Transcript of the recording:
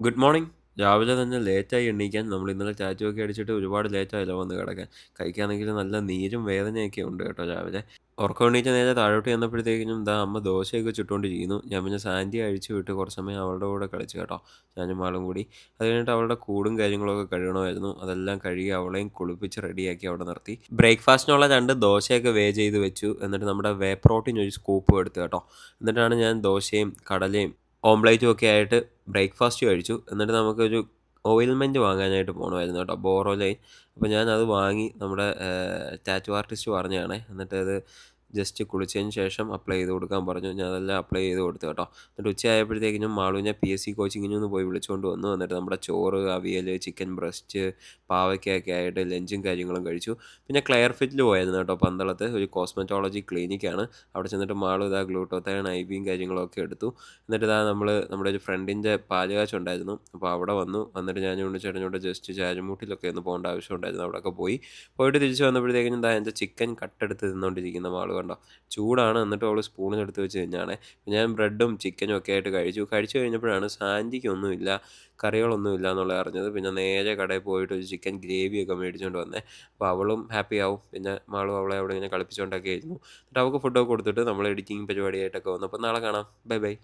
Good morning. രാവിലെ തന്നെ ലേറ്റായി എണീക്കാൻ. നമ്മൾ ഇന്നലെ ടാറ്റു അടിച്ചിട്ട് ഒരുപാട് ലേറ്റായല്ലോ വന്ന് കിടക്കാൻ. കൈക്കാണെങ്കിൽ നല്ല നീരും വേദനയൊക്കെ ഉണ്ട് കേട്ടോ രാവിലെ. ഉറക്കം എണീറ്റ് നേരെ താഴോട്ട് ചെന്നപ്പോഴത്തേക്കിനും അമ്മ ദോശയൊക്കെ ചുട്ടുകൊണ്ടിരിക്കുന്നു. ഞാൻ പിന്നെ സാൻഡി അഴിച്ചു വിട്ട് കുറച്ച് സമയം അവളുടെ കൂടെ കളിച്ചു കേട്ടോ. ഞാനും ആളും കൂടി. അത് കഴിഞ്ഞിട്ട് അവളുടെ കൂടും കാര്യങ്ങളൊക്കെ കഴുകണമായിരുന്നു. അതെല്ലാം കഴുകി അവളെയും കുളിപ്പിച്ച് റെഡിയാക്കി അവിടെ നിർത്തി. ബ്രേക്ക്ഫാസ്റ്റിനുള്ള 2 ദോശയൊക്കെ ചെയ്ത് വെച്ചു. എന്നിട്ട് നമ്മുടെ വേ പ്രോട്ടീൻ ഒരു സ്കൂപ്പും എടുത്തു കേട്ടോ. എന്നിട്ടാണ് ഞാൻ ദോശയും കടലയും ഓംലേറ്റും ഒക്കെ ആയിട്ട് ബ്രേക്ക്ഫാസ്റ്റ് കഴിച്ചു. എന്നിട്ട് നമുക്കൊരു ഓയിൽമെൻറ്റ് വാങ്ങാനായിട്ട് പോകണമായിരുന്നു കേട്ടോ, ബോറോലൈൻ. അപ്പോൾ ഞാനത് വാങ്ങി. നമ്മുടെ ടാറ്റു ആർട്ടിസ്റ്റ് പറഞ്ഞതാണേ. എന്നിട്ടത് ജസ്റ്റ് കുളിച്ചതിന് ശേഷം അപ്ലൈ ചെയ്ത് കൊടുക്കാൻ പറഞ്ഞു. ഞാൻ അതെല്ലാം അപ്ലൈ ചെയ്ത് കൊടുത്തു കേട്ടോ. എന്നിട്ട് ഉച്ചയായപ്പോഴത്തേക്കിനും മാളുവിനെ PSC കോച്ചിങ്ങിന് പോയി വിളിച്ചുകൊണ്ട് വന്നു. എന്നിട്ട് നമ്മുടെ ചോറ്, അവിയൽ, ചിക്കൻ ബ്രസ്റ്റ്, പാവയ്ക്കയൊക്കെ ആയിട്ട് ലഞ്ചും കാര്യങ്ങളും കഴിച്ചു. പിന്നെ ക്ലെയർ ഫിറ്റിൽ പോയായിരുന്നു കേട്ടോ, പന്തളത്ത് ഒരു കോസ്മെറ്റോളജി ക്ലിനിക്കാണ്. അവിടെ ചെന്നിട്ട് മാളു ഗ്ലൂട്ടോത്തൈൻ IV കാര്യങ്ങളൊക്കെ എടുത്തു. എന്നിട്ട് നമ്മൾ നമ്മുടെ ഒരു ഫ്രണ്ടിൻ്റെ പാലുകാച്ചുണ്ടായിരുന്നു. അപ്പോൾ അവിടെ വന്നിട്ട് ഞാൻ ഉണ്ണിച്ചേട്ടനോട് ജസ്റ്റ് ചാരുമൂട്ടിലൊക്കെ ഒന്ന് പോകേണ്ട ആവശ്യമുണ്ടായിരുന്നു. അവിടെയൊക്കെ പോയിട്ട് തിരിച്ച് വന്നപ്പോഴത്തേക്കിനും എൻ്റെ ചിക്കൻ കട്ടെടുത്ത് തിന്നുകൊണ്ടിരിക്കുന്ന ആൾ കണ്ടോ. ചൂടാണ്. എന്നിട്ട് അവൾ സ്പൂണിനെടുത്ത് വെച്ച് തിന്നാണേ. ഞാൻ ബ്രെഡും ചിക്കനും ഒക്കെ ആയിട്ട് കഴിച്ചു കഴിഞ്ഞപ്പോഴാണ് സാൻഡിക്കൊന്നുമില്ല, കറികളൊന്നുമില്ല എന്നുള്ളത് അറിഞ്ഞത്. പിന്നെ നേരെ കടയിൽ പോയിട്ട് ഒരു ചിക്കൻ ഗ്രേവിയൊക്കെ മേടിച്ചുകൊണ്ട് വന്നേ. അപ്പോൾ അവളും ഹാപ്പി ആവും. പിന്നെ മാളും അവളെ അവിടെ ഇങ്ങനെ കളിപ്പിച്ചുകൊണ്ടൊക്കെ ആയിരുന്നു. എന്നിട്ട് അവൾക്ക് ഫുഡൊക്കെ കൊടുത്തിട്ട് നമ്മൾ എഡിറ്റിംഗ് പരിപാടിയായിട്ടൊക്കെ വന്നു. അപ്പോൾ നാളെ കാണാം. Bye bye.